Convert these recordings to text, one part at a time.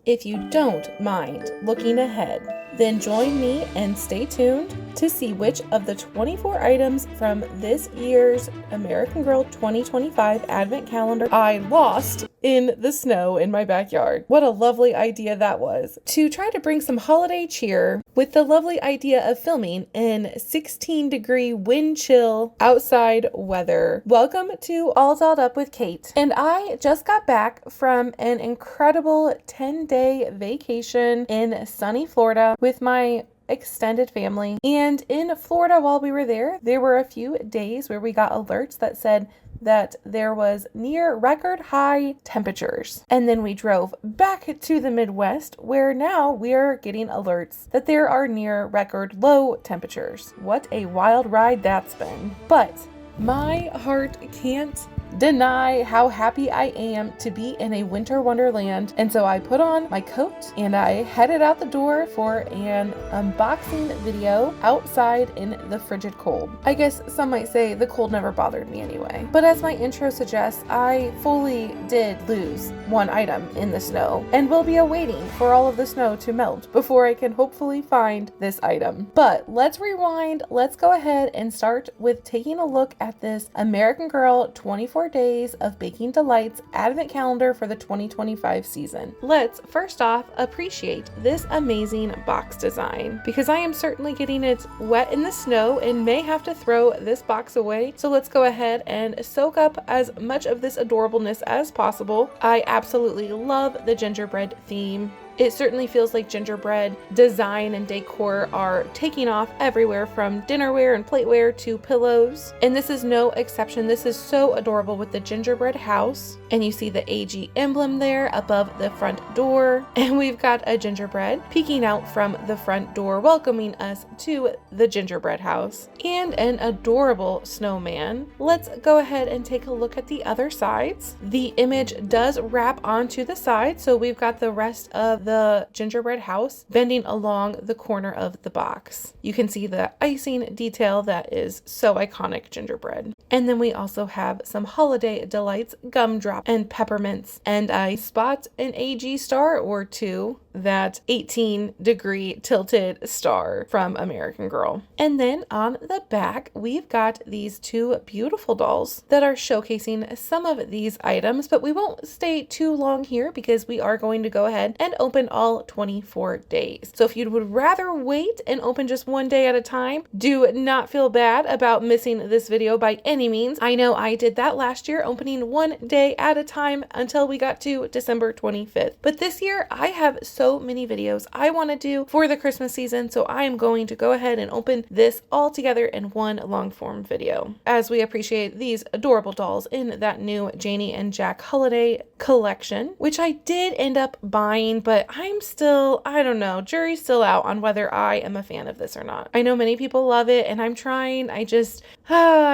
If you don't mind looking ahead, then join me and stay tuned to see which of the 24 items from this year's American Girl 2025 Advent Calendar I lost in the snow in my backyard. What a lovely idea that was, to try to bring some holiday cheer with the lovely idea of filming in 16-degree wind chill outside weather. Welcome to All Dolled Up with Kate. And I just got back from an incredible 10-day vacation in sunny Florida with my extended family. And in Florida, while we were there were a few days where we got alerts that said that there was near record high temperatures. And then we drove back to the Midwest, where now we are getting alerts that there are near record low temperatures. What a wild ride that's been. But my heart can't deny how happy I am to be in a winter wonderland. And so I put on my coat and I headed out the door for an unboxing video outside in the frigid cold. I guess some might say the cold never bothered me anyway. But as my intro suggests, I fully did lose one item in the snow and will be awaiting for all of the snow to melt before I can hopefully find this item. But let's rewind. Let's go ahead and start with taking a look at this American Girl 24 Days of Baking Delights Advent Calendar for the 2025 season. Let's first off appreciate this amazing box design, because I am certainly getting it wet in the snow and may have to throw this box away. So let's go ahead and soak up as much of this adorableness as possible. I absolutely love the gingerbread theme. It certainly feels like gingerbread design and decor are taking off everywhere, from dinnerware and plateware to pillows. And this is no exception. This is so adorable with the gingerbread house. And you see the AG emblem there above the front door. And we've got a gingerbread peeking out from the front door, welcoming us to the gingerbread house. And an adorable snowman. Let's go ahead and take a look at the other sides. The image does wrap onto the side, so we've got the rest of the gingerbread house bending along the corner of the box. You can see the icing detail that is so iconic gingerbread. And then we also have some holiday delights, gumdrop and peppermints, and I spot an AG star or two, that 18-degree tilted star from American Girl. And then on the back, we've got these two beautiful dolls that are showcasing some of these items, but we won't stay too long here because we are going to go ahead and open all 24 days. So if you would rather wait and open just one day at a time, do not feel bad about missing this video by any means. I know I did that last year, opening one day at a time until we got to December 25th. But this year I have so many videos I want to do for the Christmas season, so I am going to go ahead and open this all together in one long form video, as we appreciate these adorable dolls in that new Janie and Jack holiday collection, which I did end up buying, but I'm still, I don't know, jury's still out on whether I am a fan of this or not. I know many people love it and I'm trying. I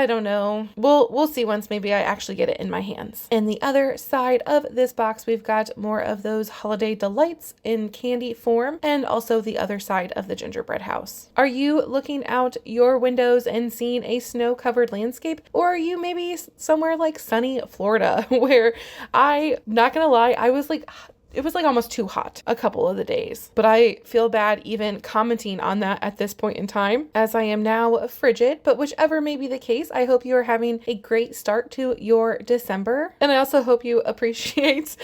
don't know. We'll see once maybe I actually get it in my hands. And the other side of this box, we've got more of those holiday delights in candy form, and also the other side of the gingerbread house. Are you looking out your windows and seeing a snow-covered landscape? Or are you maybe somewhere like sunny Florida, where not gonna lie, it was like almost too hot a couple of the days, but I feel bad even commenting on that at this point in time, as I am now frigid. But whichever may be the case, I hope you are having a great start to your December. And I also hope you appreciate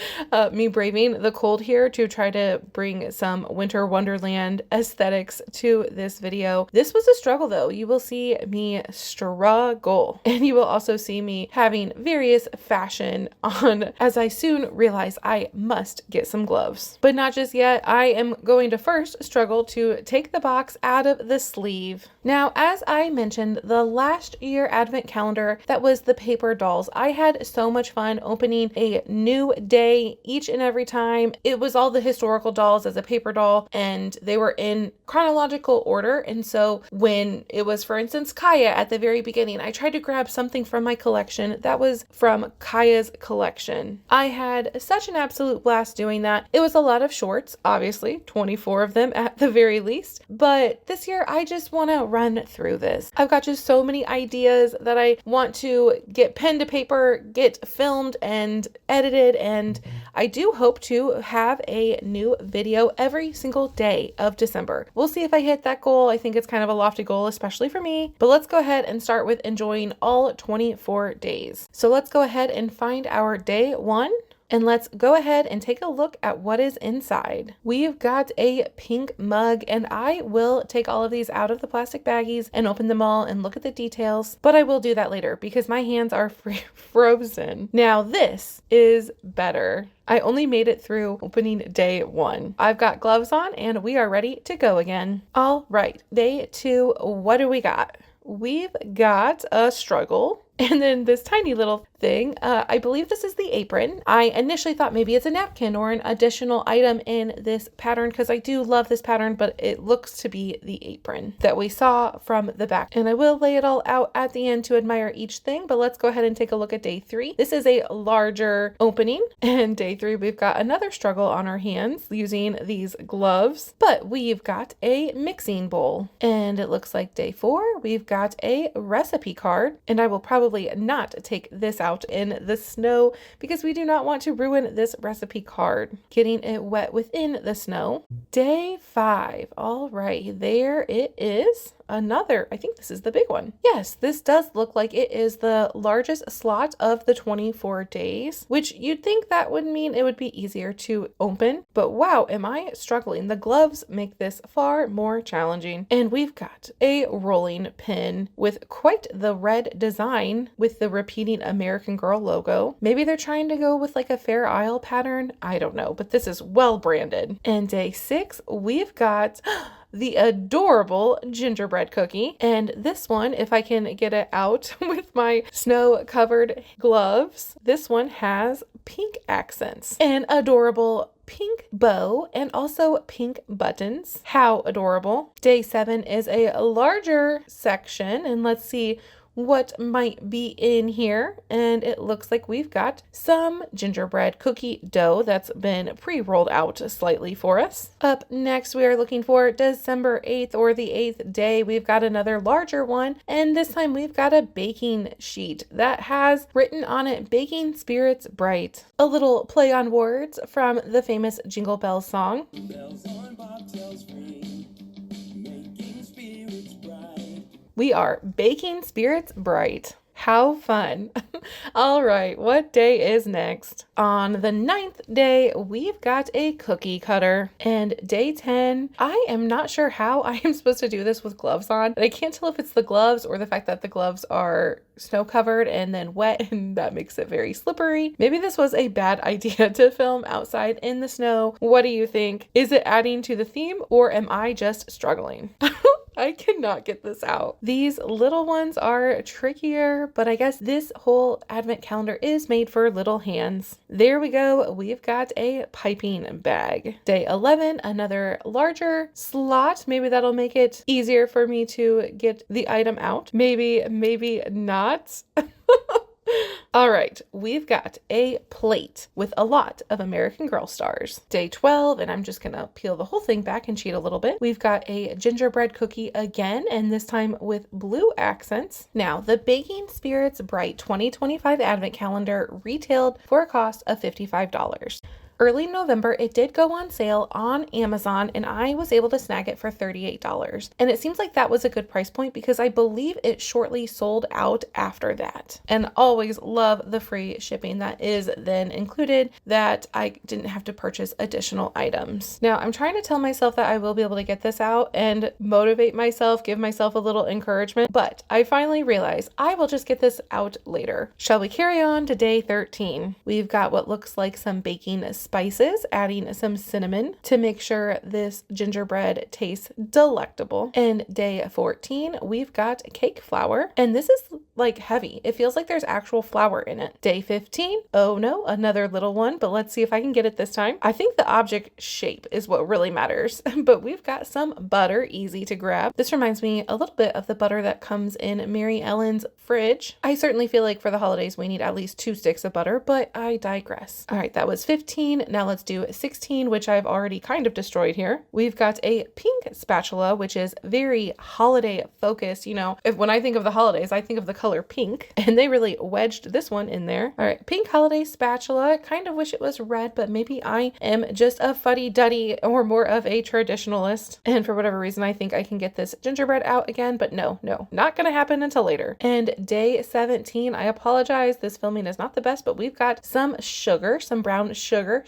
me braving the cold here to try to bring some winter wonderland aesthetics to this video. This was a struggle though. You will see me struggle, and you will also see me having various fashion on, as I soon realize I must get some gloves. But not just yet. I am going to first struggle to take the box out of the sleeve. Now, as I mentioned, the last year advent calendar that was the paper dolls, I had so much fun opening a new day each and every time. It was all the historical dolls as a paper doll, and they were in chronological order. And so when it was, for instance, Kaya at the very beginning, I tried to grab something from my collection that was from Kaya's collection. I had such an absolute blast doing that. It was a lot of shorts, obviously, 24 of them at the very least. But this year, I just want to run through this. I've got just so many ideas that I want to get pen to paper, get filmed and edited, and I do hope to have a new video every single day of December. We'll see if I hit that goal. I think it's kind of a lofty goal, especially for me, but let's go ahead and start with enjoying all 24 days. So let's go ahead and find our day 1. And let's go ahead and take a look at what is inside. We've got a pink mug, and I will take all of these out of the plastic baggies and open them all and look at the details, but I will do that later because my hands are frozen. Now this is better. I only made it through opening day 1. I've got gloves on and we are ready to go again. All right, day 2, what do we got? We've got a struggle. And then this tiny little thing, I believe this is the apron. I initially thought maybe it's a napkin or an additional item in this pattern because I do love this pattern, but it looks to be the apron that we saw from the back. And I will lay it all out at the end to admire each thing, but let's go ahead and take a look at day 3. This is a larger opening, and day 3, we've got another struggle on our hands using these gloves, but we've got a mixing bowl. And it looks like day 4, we've got a recipe card, and I will probably not take this out in the snow because we do not want to ruin this recipe card. Getting it wet within the snow. Day 5. All right, there it is. Another, I think this is the big one. Yes, this does look like it is the largest slot of the 24 days, which you'd think that would mean it would be easier to open, but wow, am I struggling. The gloves make this far more challenging. And we've got a rolling pin with quite the red design with the repeating American Girl logo. Maybe they're trying to go with like a Fair Isle pattern. I don't know, but this is well branded. And day 6, we've got the adorable gingerbread cookie. And this one, if I can get it out with my snow-covered gloves, this one has pink accents, an adorable pink bow, and also pink buttons. How adorable. Day 7 is a larger section, and let's see what might be in here. And it looks like we've got some gingerbread cookie dough that's been pre-rolled out slightly for us. Up next, we are looking for December 8th or the 8th day. We've got another larger one, and this time we've got a baking sheet that has written on it Baking Spirits Bright. A little play on words from the famous Jingle Bells song. Bells on bobtails ring, making spirits bright. We are baking spirits bright. How fun. All right, what day is next? On the 9th day, we've got a cookie cutter. And day 10, I am not sure how I am supposed to do this with gloves on. And I can't tell if it's the gloves or the fact that the gloves are snow covered and then wet, and that makes it very slippery. Maybe this was a bad idea to film outside in the snow. What do you think? Is it adding to the theme, or am I just struggling? I cannot get this out. These little ones are trickier, but I guess this whole advent calendar is made for little hands. There we go. We've got a piping bag. Day 11, another larger slot. Maybe that'll make it easier for me to get the item out. Maybe not. All right, we've got a plate with a lot of American Girl stars. Day 12, and I'm just gonna peel the whole thing back and cheat a little bit. We've got a gingerbread cookie again, and this time with blue accents. Now, the Baking Spirits Bright 2025 Advent Calendar retailed for a cost of $55. Early November, it did go on sale on Amazon, and I was able to snag it for $38. And it seems like that was a good price point because I believe it shortly sold out after that. And always love the free shipping that is then included, that I didn't have to purchase additional items. Now, I'm trying to tell myself that I will be able to get this out and motivate myself, give myself a little encouragement, but I finally realized I will just get this out later. Shall we carry on to day 13? We've got what looks like some baking spices, adding some cinnamon to make sure this gingerbread tastes delectable. And day 14, we've got cake flour, and this is like heavy. It feels like there's actual flour in it. Day 15, oh no, another little one, but let's see if I can get it this time. I think the object shape is what really matters, but we've got some butter, easy to grab. This reminds me a little bit of the butter that comes in Mary Ellen's fridge. I certainly feel like for the holidays we need at least 2 sticks of butter, but I digress. All right, that was 15. 15. Now let's do 16, which I've already kind of destroyed here. We've got a pink spatula, which is very holiday focused. You know, when I think of the holidays, I think of the color pink, and they really wedged this one in there. All right, pink holiday spatula. I kind of wish it was red, but maybe I am just a fuddy-duddy or more of a traditionalist. And for whatever reason, I think I can get this gingerbread out again, but no, not gonna happen until later. And day 17, I apologize. This filming is not the best, but we've got some sugar, some brown sugar.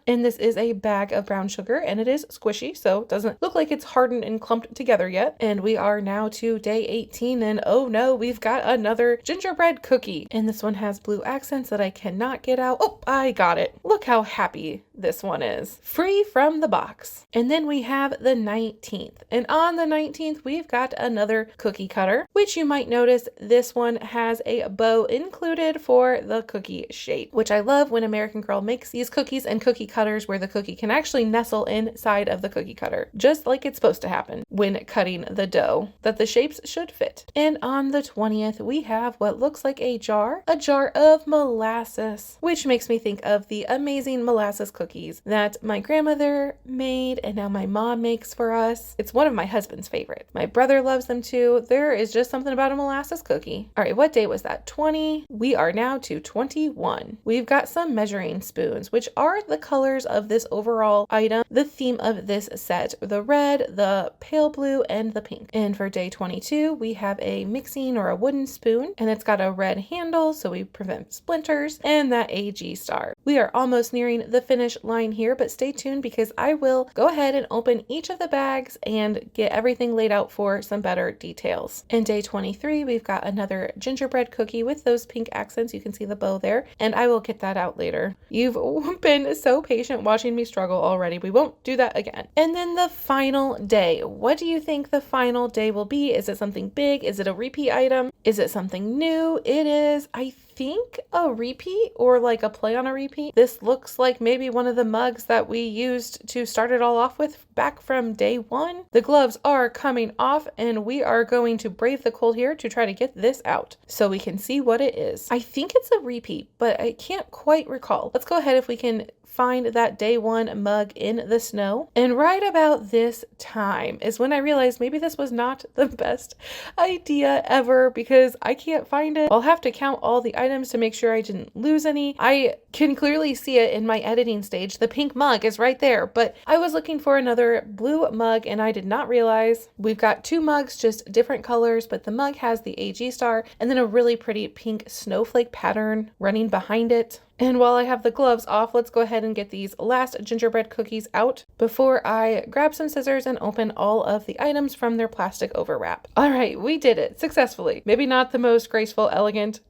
And this is a bag of brown sugar, and it is squishy, so it doesn't look like it's hardened and clumped together yet. And we are now to day 18, and oh no, we've got another gingerbread cookie. And this one has blue accents that I cannot get out. Oh, I got it. Look how happy this one is. Free from the box. And then we have the 19th. And on the 19th, we've got another cookie cutter, which you might notice this one has a bow included for the cookie shape, which I love when American Girl makes these cookies and cookie cutters where the cookie can actually nestle inside of the cookie cutter, just like it's supposed to happen when cutting the dough, that the shapes should fit. And on the 20th, we have what looks like a jar of molasses, which makes me think of the amazing molasses cookies that my grandmother made and now my mom makes for us. It's one of my husband's favorite. My brother loves them too. There is just something about a molasses cookie. All right, what day was that? 20. We are now to 21. We've got some measuring spoons, which are the colors of this overall item, the theme of this set, the red, the pale blue, and the pink. And for day 22, we have a mixing or a wooden spoon, and it's got a red handle so we prevent splinters, and that AG star. We are almost nearing the finish line here, but stay tuned because I will go ahead and open each of the bags and get everything laid out for some better details. In day 23, we've got another gingerbread cookie with those pink accents. You can see the bow there, and I will get that out later. You've been so patient watching me struggle already. We won't do that again. And then the final day. What do you think the final day will be? Is it something big? Is it a repeat item? Is it something new? It is, I think, a repeat or like a play on a repeat. This looks like maybe one of the mugs that we used to start it all off with back from day one. The gloves are coming off and we are going to brave the cold here to try to get this out so we can see what it is. I think it's a repeat, but I can't quite recall. Let's go ahead if we can find that day one mug in the snow. And right about this time is when I realized maybe this was not the best idea ever because I can't find it. I'll have to count all the items to make sure I didn't lose any. I can clearly see it in my editing stage. The pink mug is right there, but I was looking for another blue mug and I did not realize we've got two mugs, just different colors, but the mug has the AG star and then a really pretty pink snowflake pattern running behind it. And while I have the gloves off, let's go ahead and get these last gingerbread cookies out before I grab some scissors and open all of the items from their plastic overwrap. All right, we did it successfully. Maybe not the most graceful, elegant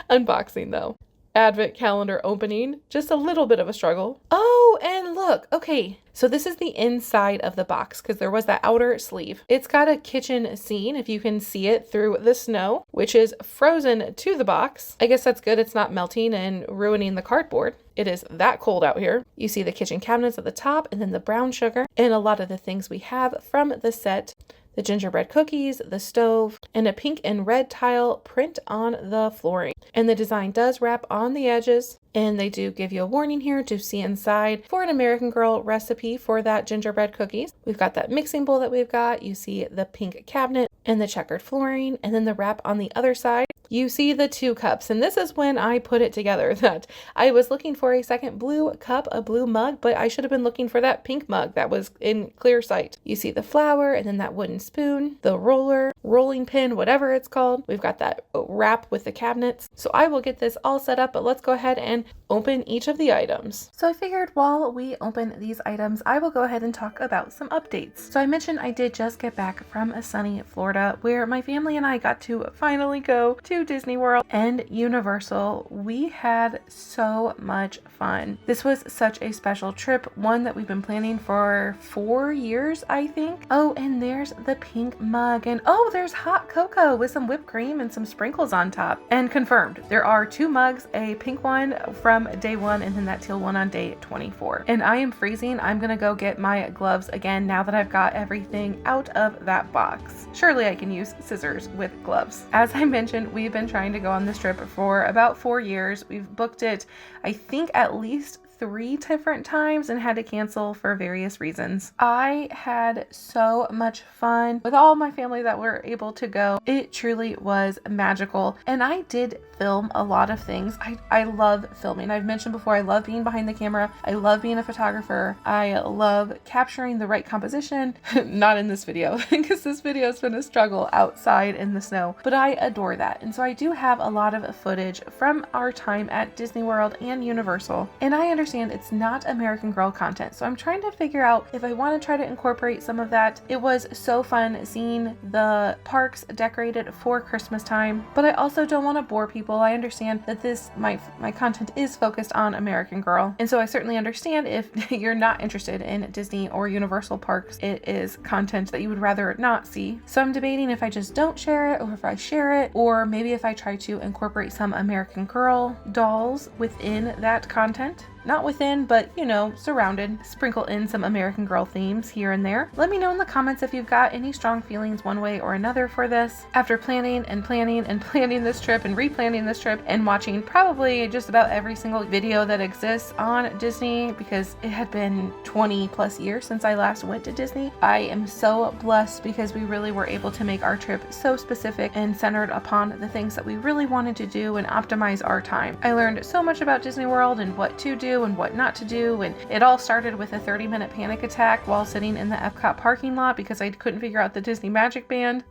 unboxing though. Advent calendar opening, just a little bit of a struggle. Oh, and look, okay. So this is the inside of the box because there was that outer sleeve. It's got a kitchen scene, if you can see it through the snow, which is frozen to the box. I guess that's good. It's not melting and ruining the cardboard. It is that cold out here. You see the kitchen cabinets at the top and then the brown sugar and a lot of the things we have from the set. The gingerbread cookies, the stove, and a pink and red tile print on the flooring. And the design does wrap on the edges. And they do give you a warning here to see inside for an American Girl recipe for that gingerbread cookies. We've got that mixing bowl that we've got. You see the pink cabinet and the checkered flooring and then the wrap on the other side. You see the two cups, and this is when I put it together that I was looking for a second blue cup, a blue mug, but I should have been looking for that pink mug that was in clear sight. You see the flour and then that wooden spoon, the roller, rolling pin, whatever it's called. We've got that wrap with the cabinets. So I will get this all set up, but let's go ahead and open each of the items. So I figured while we open these items, I will go ahead and talk about some updates. So I mentioned I did just get back from a sunny Florida where my family and I got to finally go to Disney World and Universal. We had so much fun. This was such a special trip, one that we've been planning for 4 years, I think. Oh, and there's the pink mug, and oh, there's hot cocoa with some whipped cream and some sprinkles on top. And confirmed, there are 2 mugs, a pink one from day 1 and then that teal one on day 24. And I am freezing. I'm gonna go get my gloves again now that I've got everything out of that box. Surely I can use scissors with gloves. As I mentioned, we've been trying to go on this trip for about 4 years. We've booked it, I think, at least 3 different times and had to cancel for various reasons. I had so much fun with all my family that were able to go. It truly was magical. And I did film a lot of things. I love filming. I've mentioned before, I love being behind the camera. I love being a photographer. I love capturing the right composition. Not in this video, because this video has been a struggle outside in the snow, but I adore that. And so I do have a lot of footage from our time at Disney World and Universal. And I understand it's not American Girl content, so I'm trying to figure out if I want to try to incorporate some of that. It was so fun seeing the parks decorated for Christmas time, but I also don't want to bore people. I understand that my content is focused on American Girl, and so I certainly understand if you're not interested in Disney or Universal parks. It is content that you would rather not see. So I'm debating if I just don't share it, or if I share it, or maybe if I try to incorporate some American Girl dolls within that content. Not within, but you know, surrounded. Sprinkle in some American Girl themes here and there. Let me know in the comments if you've got any strong feelings one way or another for this. After planning and planning and planning this trip and replanning this trip and watching probably just about every single video that exists on Disney, because it had been 20 plus years since I last went to Disney, I am so blessed because we really were able to make our trip so specific and centered upon the things that we really wanted to do and optimize our time. I learned so much about Disney World and what to do and what not to do, and it all started with a 30-minute panic attack while sitting in the Epcot parking lot because I couldn't figure out the Disney Magic Band.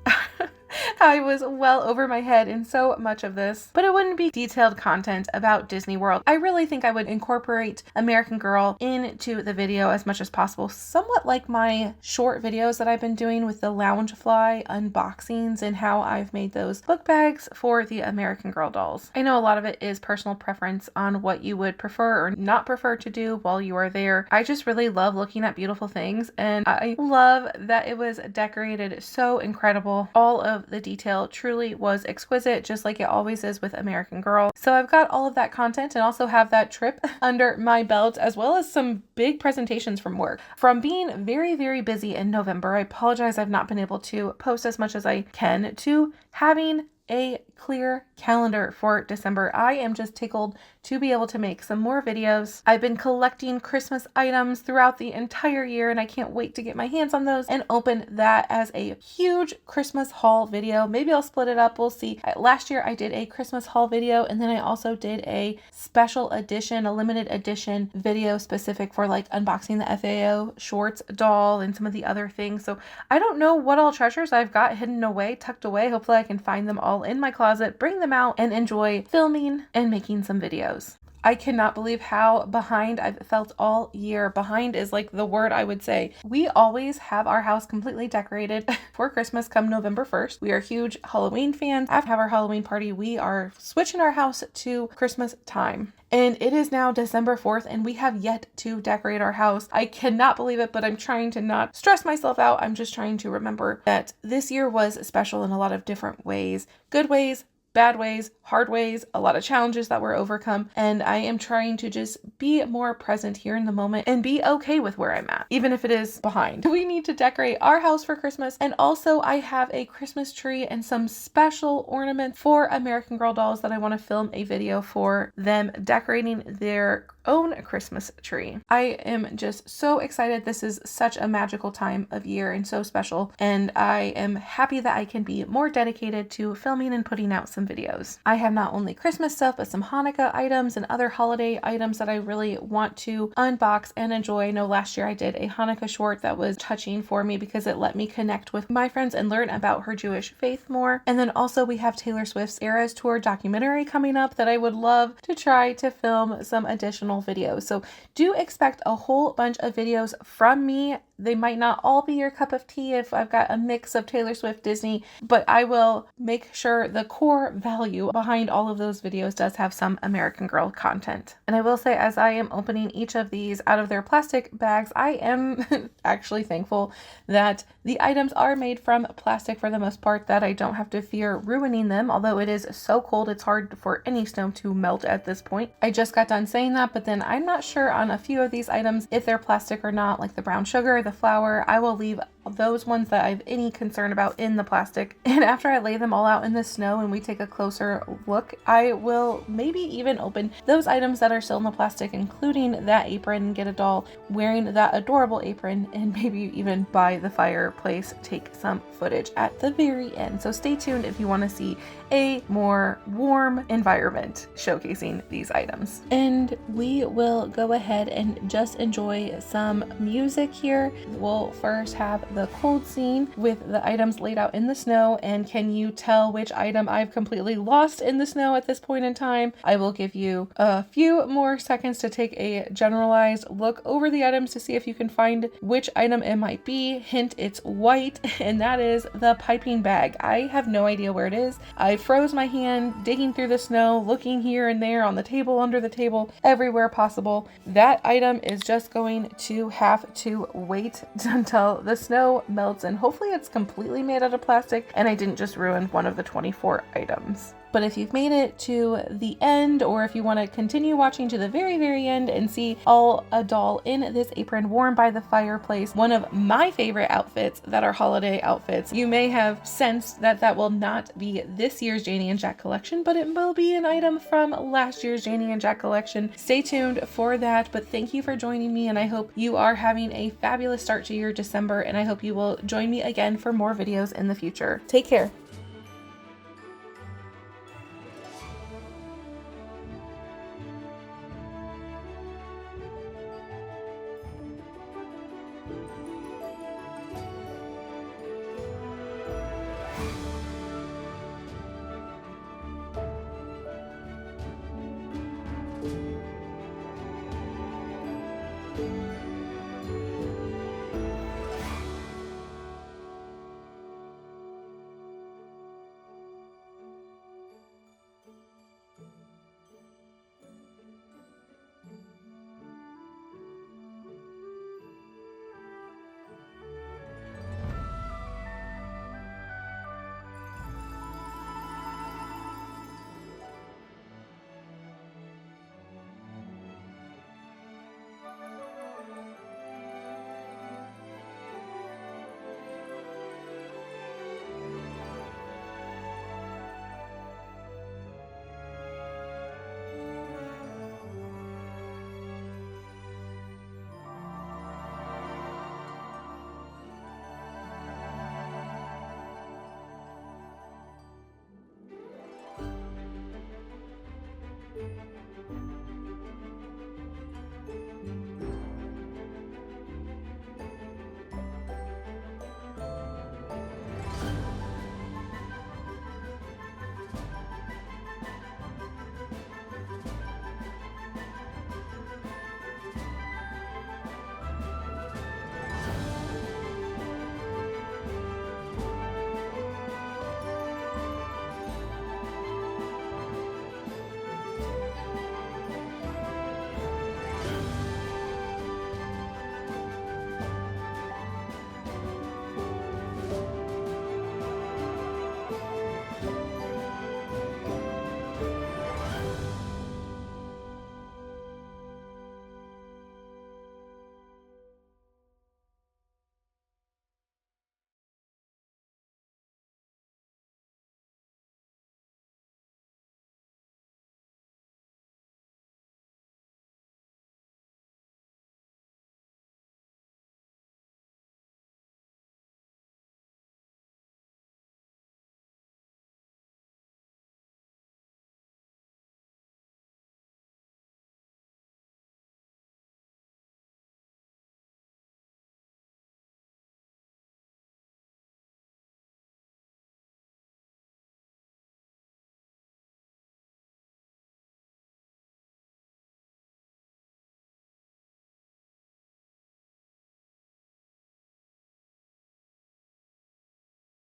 I was well over my head in so much of this, but it wouldn't be detailed content about Disney World. I really think I would incorporate American Girl into the video as much as possible, somewhat like my short videos that I've been doing with the Loungefly unboxings and how I've made those book bags for the American Girl dolls. I know a lot of it is personal preference on what you would prefer or not prefer to do while you are there. I just really love looking at beautiful things, and I love that it was decorated so incredible. All of the detail truly was exquisite, just like it always is with American Girl. So I've got all of that content and also have that trip under my belt, as well as some big presentations from work. From being very, very busy in November, I apologize I've not been able to post as much as I can, to having a clear calendar for December. I am just tickled to be able to make some more videos. I've been collecting Christmas items throughout the entire year, and I can't wait to get my hands on those and open that as a huge Christmas haul video. Maybe I'll split it up. We'll see. Last year I did a Christmas haul video, and then I also did a special edition, a limited edition video specific for like unboxing the FAO shorts doll and some of the other things. So I don't know what all treasures I've got hidden away, tucked away. Hopefully I can find them all in my closet, bring them out, and enjoy filming and making some videos. I cannot believe how behind I've felt all year. Behind is like the word I would say. We always have our house completely decorated for Christmas come November 1st. We are huge Halloween fans. After our Halloween party, we are switching our house to Christmas time. And it is now December 4th, and we have yet to decorate our house. I cannot believe it, but I'm trying to not stress myself out. I'm just trying to remember that this year was special in a lot of different ways. Good ways, bad ways, hard ways, a lot of challenges that were overcome, and I am trying to just be more present here in the moment and be okay with where I'm at, even if it is behind. We need to decorate our house for Christmas, and also I have a Christmas tree and some special ornaments for American Girl dolls that I want to film a video for them decorating their own Christmas tree. I am just so excited. This is such a magical time of year and so special, and I am happy that I can be more dedicated to filming and putting out some videos. I have not only Christmas stuff, but some Hanukkah items and other holiday items that I really want to unbox and enjoy. I know last year I did a Hanukkah short that was touching for me because it let me connect with my friends and learn about her Jewish faith more. And then also we have Taylor Swift's Eras Tour documentary coming up that I would love to try to film some additional videos. So do expect a whole bunch of videos from me. They might not all be your cup of tea if I've got a mix of Taylor Swift, Disney, but I will make sure the core value behind all of those videos does have some American Girl content. And I will say, as I am opening each of these out of their plastic bags, I am actually thankful that the items are made from plastic for the most part, that I don't have to fear ruining them, although it is so cold it's hard for any snow to melt at this point. I just got done saying that, but then I'm not sure on a few of these items if they're plastic or not, like the brown sugar, the flour. I will leave those ones that I have any concern about in the plastic. And after I lay them all out in the snow and we take a closer look, I will maybe even open those items that are still in the plastic, including that apron, and get a doll wearing that adorable apron, and maybe even by the fireplace take some footage at the very end. So stay tuned if you want to see a more warm environment showcasing these items. And we will go ahead and just enjoy some music here. We'll first have the cold scene with the items laid out in the snow. And can you tell which item I've completely lost in the snow at this point in time? I will give you a few more seconds to take a generalized look over the items to see if you can find which item it might be. Hint, it's white, and that is the piping bag. I have no idea where it is. I froze my hand digging through the snow, looking here and there on the table, under the table, everywhere possible. That item is just going to have to wait until the snow melts, and hopefully it's completely made out of plastic and I didn't just ruin one of the 24 items. But if you've made it to the end, or if you want to continue watching to the very, very end and see a doll in this apron worn by the fireplace, one of my favorite outfits that are holiday outfits, you may have sensed that that will not be this year's Janie and Jack collection, but it will be an item from last year's Janie and Jack collection. Stay tuned for that, but thank you for joining me, and I hope you are having a fabulous start to your December, and I hope you will join me again for more videos in the future. Take care.